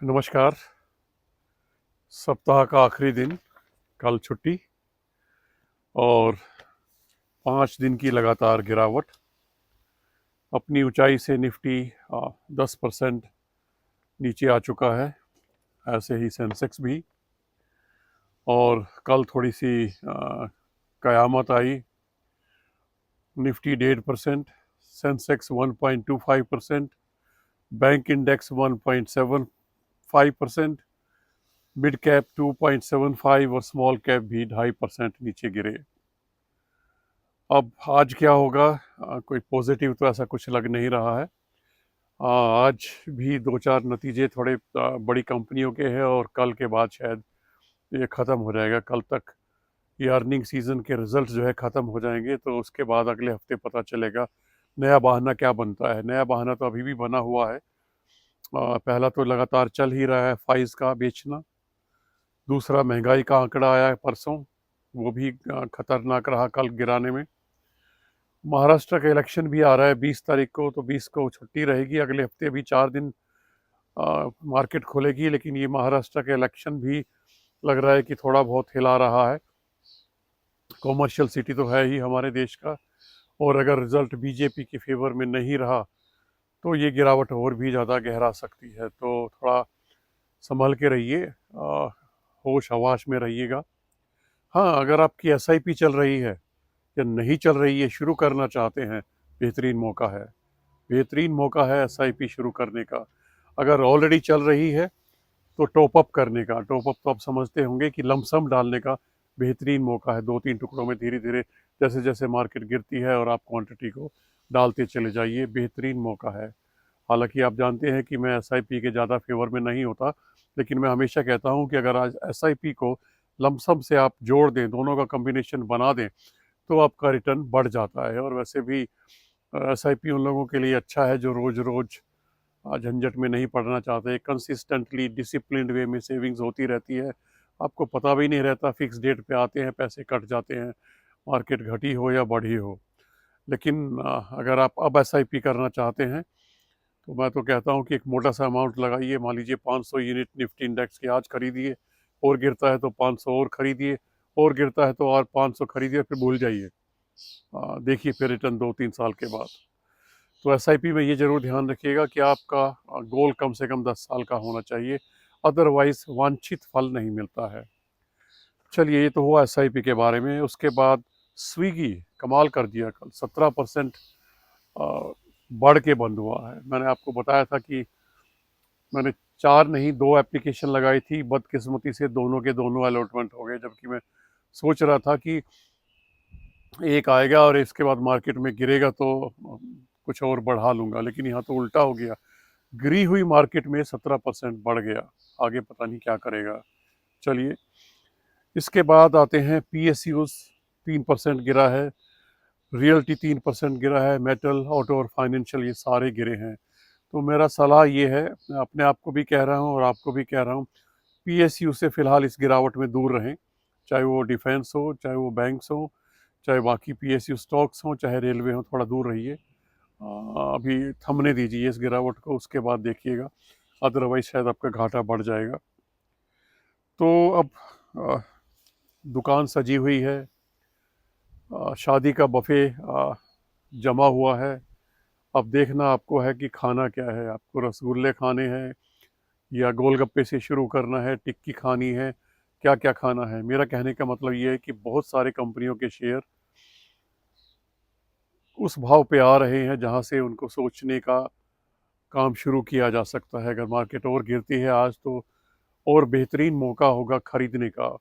नमस्कार। सप्ताह का आखिरी दिन, कल छुट्टी और 5 दिन की लगातार गिरावट। अपनी ऊंचाई से निफ्टी 10% नीचे आ चुका है, ऐसे ही सेंसेक्स भी। और कल थोड़ी सी कयामत आई। Nifty 1.5%, Sensex 1.25%, bank index 1.75%, mid cap 2.75 और स्मॉल कैप भी 2.5% नीचे गिरे। अब आज क्या होगा, कोई पॉजिटिव तो ऐसा कुछ लग नहीं रहा है। आज भी दो चार नतीजे थोड़े बड़ी कंपनियों के हैं और कल के बाद शायद ये ख़त्म हो जाएगा। कल तक ये अर्निंग सीज़न के रिजल्ट जो है ख़त्म हो जाएंगे, तो उसके बाद अगले हफ्ते पता चलेगा नया बहाना क्या बनता है। नया बहाना तो अभी भी बना हुआ है। पहला तो लगातार चल ही रहा है फाइज का बेचना। दूसरा, महंगाई का आंकड़ा आया है परसों, वो भी खतरनाक रहा कल गिराने में। महाराष्ट्र का इलेक्शन भी आ रहा है 20 तारीख को, तो 20 को छुट्टी रहेगी। अगले हफ्ते भी 4 दिन मार्केट खुलेगी, लेकिन ये महाराष्ट्र का इलेक्शन भी लग रहा है कि थोड़ा बहुत हिला रहा है। कॉमर्शियल सिटी तो है ही हमारे देश का, और अगर रिजल्ट बीजेपी के फेवर में नहीं रहा तो ये गिरावट और भी ज़्यादा गहरा सकती है। तो थोड़ा संभल के रहिए, होश हवाश में रहिएगा। हाँ, अगर आपकी एसआईपी चल रही है या नहीं चल रही है, शुरू करना चाहते हैं, बेहतरीन मौका है। बेहतरीन मौका है एसआईपी शुरू करने का। अगर ऑलरेडी चल रही है तो टॉप अप करने का। टॉप अप तो आप समझते होंगे कि लमसम डालने का बेहतरीन मौका है। 2-3 टुकड़ों में धीरे धीरे जैसे जैसे मार्केट गिरती है और आप क्वांटिटी को डालते चले जाइए, बेहतरीन मौका है। हालांकि आप जानते हैं कि मैं एसआईपी के ज़्यादा फेवर में नहीं होता, लेकिन मैं हमेशा कहता हूं कि अगर आज एसआईपी को लमसम से आप जोड़ दें, दोनों का कम्बिनेशन बना दें, तो आपका रिटर्न बढ़ जाता है। और वैसे भी एसआईपी उन लोगों के लिए अच्छा है जो रोज़ रोज़ झंझट में नहीं पड़ना चाहते। कंसिस्टेंटली डिसिप्लिन्ड वे में सेविंग्स होती रहती है, आपको पता भी नहीं रहता, फिक्स डेट पे आते हैं, पैसे कट जाते हैं, मार्केट घटी हो या बढ़ी हो। लेकिन अगर आप अब एसआईपी करना चाहते हैं तो मैं तो कहता हूँ कि एक मोटा सा अमाउंट लगाइए। मान लीजिए 500 यूनिट निफ्टी इंडेक्स के आज खरीदिए, और गिरता है तो 500 और खरीदिए, और गिरता है तो और 500 खरीदिए, फिर भूल जाइए। देखिए फिर रिटर्न 2-3 साल के बाद। तो एसआईपी में ये ज़रूर ध्यान रखिएगा कि आपका गोल कम से कम 10 साल का होना चाहिए, अदरवाइज वांछित फल नहीं मिलता है। चलिए, ये तो हुआ एसआईपी के बारे में। उसके बाद स्विगी कमाल कर दिया, कल 17% बढ़ के बंद हुआ है। मैंने आपको बताया था कि मैंने 4 नहीं 2 एप्लीकेशन लगाई थी, बदकिस्मती से दोनों के दोनों अलॉटमेंट हो गए, जबकि मैं सोच रहा था कि एक आएगा और इसके बाद मार्केट में गिरेगा तो कुछ और बढ़ा लूँगा, लेकिन यहाँ तो उल्टा हो गया। गिरी हुई मार्केट में 17% बढ़ गया। आगे पता नहीं क्या करेगा। चलिए, इसके बाद आते हैं पीएसयूज़। 3% गिरा है, रियल्टी 3% गिरा है, मेटल, ऑटो और फाइनेंशियल ये सारे गिरे हैं। तो मेरा सलाह ये है, मैं अपने आप को भी कह रहा हूँ और आपको भी कह रहा हूँ, पीएसयू से फ़िलहाल इस गिरावट में दूर रहें। चाहे वो डिफेंस हो, चाहे वो बैंक्स हो, चाहे बाकी पीएसयू स्टॉक्स हों, चाहे रेलवे हो, थोड़ा दूर रहिए। अभी थमने दीजिए इस गिरावट को, उसके बाद देखिएगा, अदरवाइज शायद आपका घाटा बढ़ जाएगा। तो अब अ, दुकान सजी हुई है, शादी का बफे जमा हुआ है। अब देखना आपको है कि खाना क्या है। आपको रसगुल्ले खाने हैं या गोलगप्पे से शुरू करना है, टिक्की खानी है, क्या क्या खाना है। मेरा कहने का मतलब ये है कि बहुत सारे कंपनियों के शेयर उस भाव पे आ रहे हैं जहां से उनको सोचने का काम शुरू किया जा सकता है। अगर मार्केट और गिरती है आज, तो और बेहतरीन मौका होगा खरीदने का।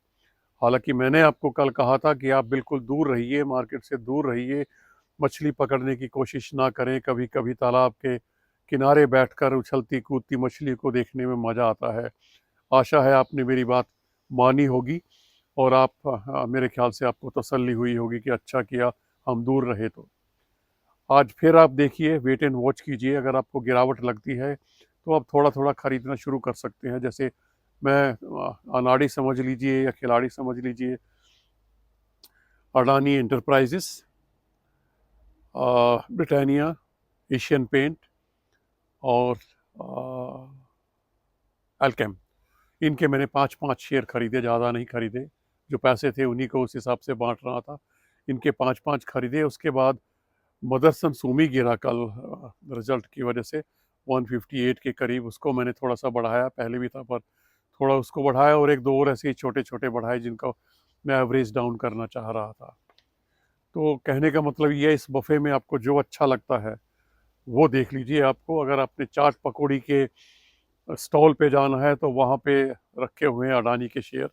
हालांकि मैंने आपको कल कहा था कि आप बिल्कुल दूर रहिए, मार्केट से दूर रहिए, मछली पकड़ने की कोशिश ना करें। कभी कभी तालाब के किनारे बैठकर उछलती कूदती मछली को देखने में मज़ा आता है। आशा है आपने मेरी बात मानी होगी, और आप मेरे ख्याल से आपको तसल्ली हुई होगी कि अच्छा किया हम दूर रहे। तो आज फिर आप देखिए, वेट एंड वॉच कीजिए। अगर आपको गिरावट लगती है तो आप थोड़ा थोड़ा खरीदना शुरू कर सकते हैं। जैसे मैं अनाड़ी समझ लीजिए या खिलाड़ी समझ लीजिए, Adani enterprises, Britannia, Asian paint और एल्केम, इनके मैंने 5-5 शेयर खरीदे, ज़्यादा नहीं खरीदे, जो पैसे थे उन्हीं को उस हिसाब से बांट रहा था। इनके 5-5 खरीदे। उसके बाद मदरसन सूमी गिरा कल रिजल्ट की वजह से 158 के करीब, उसको मैंने थोड़ा सा बढ़ाया, पहले भी था पर थोड़ा उसको बढ़ाया, और एक दो और ऐसे ही छोटे छोटे बढ़ाए जिनको मैं एवरेज डाउन करना चाह रहा था। तो कहने का मतलब ये, इस बफे में आपको जो अच्छा लगता है वो देख लीजिए। आपको अगर आपने चाट पकौड़ी के स्टॉल पे जाना है तो वहाँ पे रखे हुए हैं अडानी के शेयर,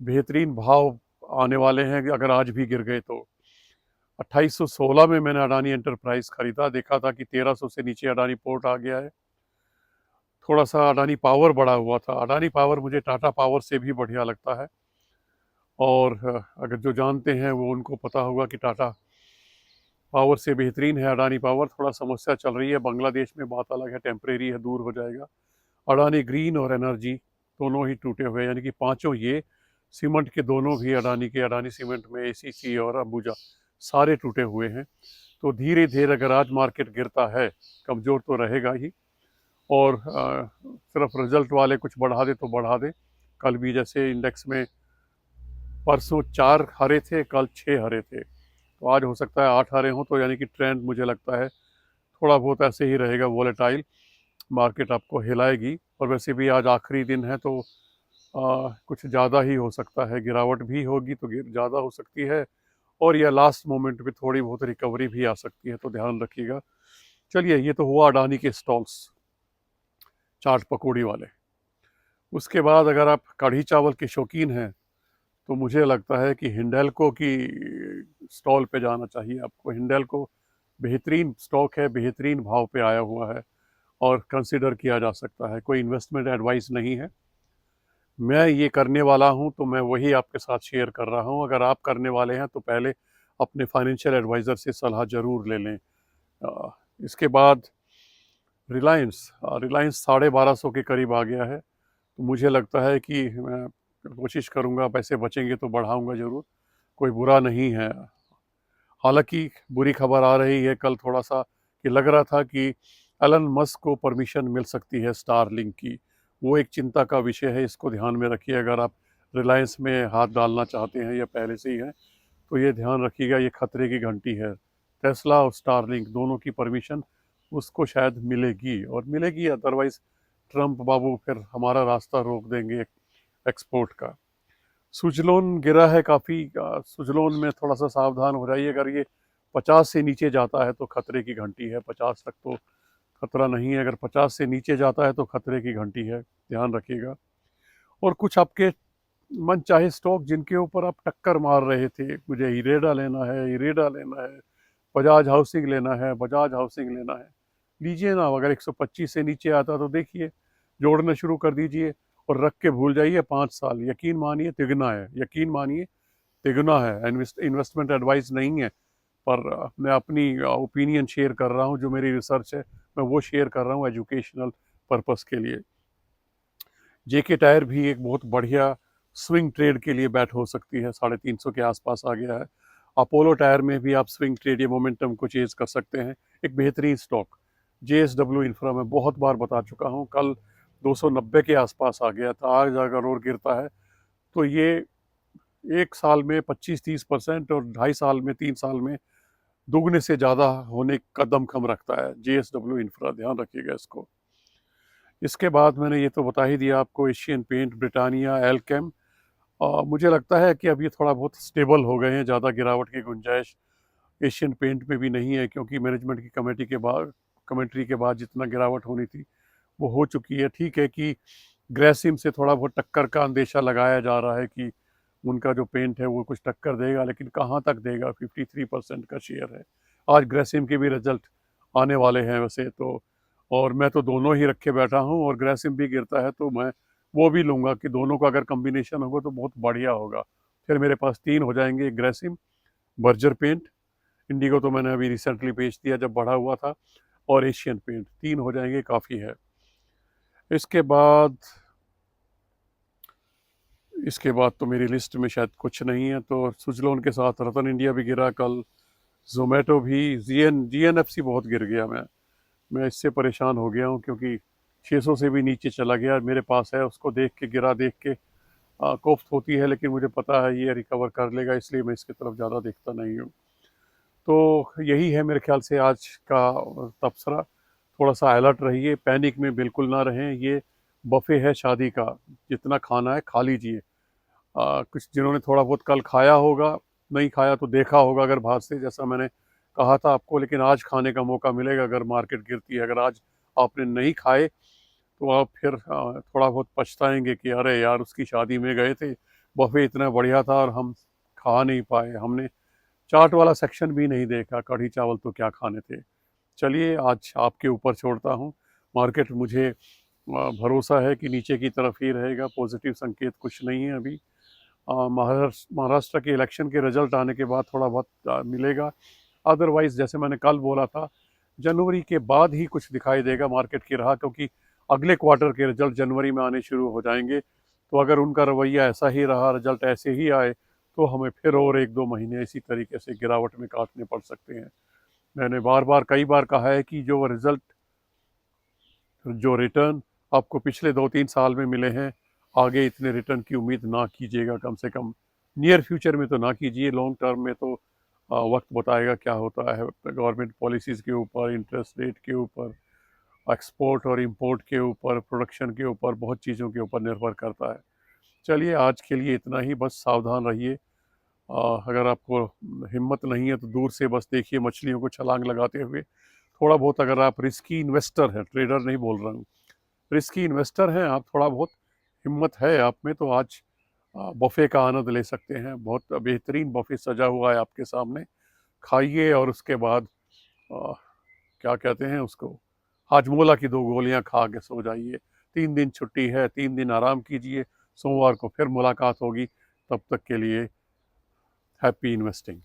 बेहतरीन भाव आने वाले हैं अगर आज भी गिर गए तो। 2816 में मैंने अडानी एंटरप्राइज खरीदा, देखा था कि 1300 से नीचे अडानी पोर्ट आ गया है। थोड़ा सा अडानी पावर बढ़ा हुआ था। अडानी पावर मुझे टाटा पावर से भी बढ़िया लगता है, और अगर जो जानते हैं वो उनको पता होगा कि टाटा पावर से बेहतरीन है अडानी पावर। थोड़ा समस्या चल रही है बांग्लादेश में, बात अलग है, टेम्परेरी है, दूर हो जाएगा। अडानी ग्रीन और एनर्जी दोनों ही टूटे हुए, यानी कि पांचों ये सीमेंट के दोनों भी अडानी के, अडानी सीमेंट में एसीसी और अंबुजा सारे टूटे हुए हैं। तो धीरे धीरे अगर आज मार्केट गिरता है, कमज़ोर तो रहेगा ही, और सिर्फ रिजल्ट वाले कुछ बढ़ा दे तो बढ़ा दे। कल भी जैसे इंडेक्स में परसों 4 हरे थे, कल 6 हरे थे, तो आज हो सकता है 8 हरे हों, तो यानी कि ट्रेंड मुझे लगता है थोड़ा बहुत ऐसे ही रहेगा, वोलेटाइल मार्केट आपको हिलाएगी। और वैसे भी आज आखिरी दिन है तो कुछ ज़्यादा ही हो सकता है, गिरावट भी होगी तो ज़्यादा हो सकती है, और या लास्ट मोमेंट पे थोड़ी बहुत रिकवरी भी आ सकती है, तो ध्यान रखिएगा। चलिए, ये तो हुआ अडानी के स्टॉल्स, चाट पकौड़ी वाले। उसके बाद अगर आप कढ़ी चावल के शौकीन हैं तो मुझे लगता है कि हिंडाल्को की स्टॉल पे जाना चाहिए आपको। हिंडाल्को बेहतरीन स्टॉक है, बेहतरीन भाव पे आया हुआ है, और कंसिडर किया जा सकता है। कोई इन्वेस्टमेंट एडवाइस नहीं है, मैं ये करने वाला हूँ तो मैं वही आपके साथ शेयर कर रहा हूँ। अगर आप करने वाले हैं तो पहले अपने फाइनेंशियल एडवाइज़र से सलाह ज़रूर ले लें। इसके बाद रिलायंस, रिलायंस 1250 के करीब आ गया है, तो मुझे लगता है कि मैं कोशिश करूँगा, पैसे बचेंगे तो बढ़ाऊँगा ज़रूर, कोई बुरा नहीं है। हालांकि बुरी खबर आ रही है कल थोड़ा सा, कि लग रहा था कि एलन मस्क को परमिशन मिल सकती है स्टारलिंक की। वो एक चिंता का विषय है, इसको ध्यान में रखिए। अगर आप रिलायंस में हाथ डालना चाहते हैं या पहले से ही हैं तो ये ध्यान रखिएगा, ये खतरे की घंटी है। टेस्ला और स्टारलिंक दोनों की परमिशन उसको शायद मिलेगी, और मिलेगी, अदरवाइज ट्रंप बाबू फिर हमारा रास्ता रोक देंगे एक्सपोर्ट का। सुजलोन गिरा है काफ़ी, सुजलोन में थोड़ा सा सावधान हो जाइए। अगर ये 50 से नीचे जाता है तो खतरे की घंटी है, 50 तक तो खतरा नहीं है, अगर 50 से नीचे जाता है तो खतरे की घंटी है, ध्यान रखिएगा। और कुछ आपके मन चाहे स्टॉक जिनके ऊपर आप टक्कर मार रहे थे, मुझे इरेडा लेना है, इरेडा लेना है, बजाज हाउसिंग लेना है, बजाज हाउसिंग लेना है, लीजिए ना। अगर 125 से नीचे आता तो देखिए, जोड़ना शुरू कर दीजिए, और रख के भूल जाइए 5 साल। यकीन मानिए तिगना है, यकीन मानिए तिगना है। इन्वेस्टमेंट एडवाइस नहीं है, पर मैं अपनी ओपिनियन शेयर कर रहा हूँ, जो मेरी रिसर्च है मैं वो शेयर कर रहा हूँ एजुकेशनल पर्पस के लिए। जेके टायर भी एक बहुत बढ़िया स्विंग ट्रेड के लिए बैट हो सकती है, 350 के आसपास आ गया है। अपोलो टायर में भी आप स्विंग ट्रेड या मोमेंटम को चेज कर सकते हैं, एक बेहतरीन स्टॉक। जेएसडब्ल्यू इंफ्रा में बहुत बार बता चुका हूँ, कल 290 के आसपास आ गया था, आज अगर और गिरता है तो ये 1 साल में 25-30% और 2.5 साल में 3 साल में दुगने से ज़्यादा होने का दमखम रखता है जेएसडब्ल्यू इंफ्रा, ध्यान रखिएगा इसको। इसके बाद मैंने ये तो बता ही दिया आपको, एशियन पेंट, ब्रिटानिया, एल्केम। मुझे लगता है कि अब ये थोड़ा बहुत स्टेबल हो गए हैं, ज़्यादा गिरावट की गुंजाइश एशियन पेंट में भी नहीं है, क्योंकि मैनेजमेंट की कमेंट्री के बाद जितना गिरावट होनी थी वो हो चुकी है। ठीक है कि ग्रेसिम से थोड़ा बहुत टक्कर का अंदेशा लगाया जा रहा है कि उनका जो पेंट है वो कुछ टक्कर देगा, लेकिन कहाँ तक देगा, 53% का शेयर है। आज ग्रेसिम के भी रिजल्ट आने वाले हैं वैसे तो, और मैं तो दोनों ही रखे बैठा हूँ, और ग्रेसिम भी गिरता है तो मैं वो भी लूँगा, कि दोनों का अगर कम्बिनेशन होगा तो बहुत बढ़िया होगा। फिर मेरे पास 3 हो जाएंगे, ग्रेसिम, बर्जर पेंट, इंडिगो तो मैंने अभी रिसेंटली बेच दिया जब बढ़ा हुआ था, और एशियन पेंट, 3 हो जाएंगे, काफ़ी है। इसके बाद तो मेरी लिस्ट में शायद कुछ नहीं है, तो सुजलोन के साथ रतन इंडिया भी गिरा कल, जोमेटो भी, जीएनएफसी बहुत गिर गया। मैं इससे परेशान हो गया हूँ, क्योंकि 600 से भी नीचे चला गया, मेरे पास है, उसको देख के, गिरा देख के कोफ्त होती है, लेकिन मुझे पता है ये रिकवर कर लेगा, इसलिए मैं इसकी तरफ ज़्यादा देखता नहीं हूँ। तो यही है मेरे ख्याल से आज का तबसरा। थोड़ा सा अलर्ट रहिए, पैनिक में बिल्कुल ना रहें। ये बफे है शादी का, जितना खाना है खा लीजिए। कुछ जिन्होंने थोड़ा बहुत कल खाया होगा, नहीं खाया तो देखा होगा अगर बाहर से, जैसा मैंने कहा था आपको, लेकिन आज खाने का मौका मिलेगा अगर मार्केट गिरती है। अगर आज आपने नहीं खाए तो आप फिर थोड़ा बहुत पछताएंगे कि अरे यार, उसकी शादी में गए थे, बफे इतना बढ़िया था और हम खा नहीं पाए, हमने चाट वाला सेक्शन भी नहीं देखा, कढ़ी चावल तो क्या खाने थे। चलिए, आज आपके ऊपर छोड़ता हूँ। मार्केट, मुझे भरोसा है कि नीचे की तरफ ही रहेगा, पॉजिटिव संकेत कुछ नहीं है अभी। महाराष्ट्र के इलेक्शन के रिजल्ट आने के बाद थोड़ा बहुत मिलेगा। अदरवाइज जैसे मैंने कल बोला था, जनवरी के बाद ही कुछ दिखाई देगा मार्केट की राह, क्योंकि अगले क्वार्टर के रिजल्ट जनवरी में आने शुरू हो जाएंगे। तो अगर उनका रवैया ऐसा ही रहा, रिजल्ट ऐसे ही आए, तो हमें फिर और 1-2 महीने इसी तरीके से गिरावट में काटने पड़ सकते हैं। मैंने बार बार कई बार कहा है कि जो रिजल्ट, जो रिटर्न आपको पिछले 2-3 साल में मिले हैं, आगे इतने रिटर्न की उम्मीद ना कीजिएगा, कम से कम नियर फ्यूचर में तो ना कीजिए। लॉन्ग टर्म में तो वक्त बताएगा क्या होता है, गवर्नमेंट पॉलिसीज़ के ऊपर, इंटरेस्ट रेट के ऊपर, एक्सपोर्ट और इंपोर्ट के ऊपर, प्रोडक्शन के ऊपर, बहुत चीज़ों के ऊपर निर्भर करता है। चलिए, आज के लिए इतना ही, बस सावधान रहिए। अगर आपको हिम्मत नहीं है तो दूर से बस देखिए मछलियों को छलांग लगाते हुए। थोड़ा बहुत अगर आप रिस्की इन्वेस्टर हैं, ट्रेडर नहीं बोल रहा हूँ, रिस्की इन्वेस्टर हैं आप, थोड़ा बहुत हिम्मत है आप में, तो आज बफ़े का आनंद ले सकते हैं। बहुत बेहतरीन बफ़े सजा हुआ है आपके सामने, खाइए और उसके बाद क्या कहते हैं उसको, हाजमोला की 2 गोलियां खा के सो जाइए। 3 दिन छुट्टी है, 3 दिन आराम कीजिए, सोमवार को फिर मुलाकात होगी। तब तक के लिए हैप्पी इन्वेस्टिंग।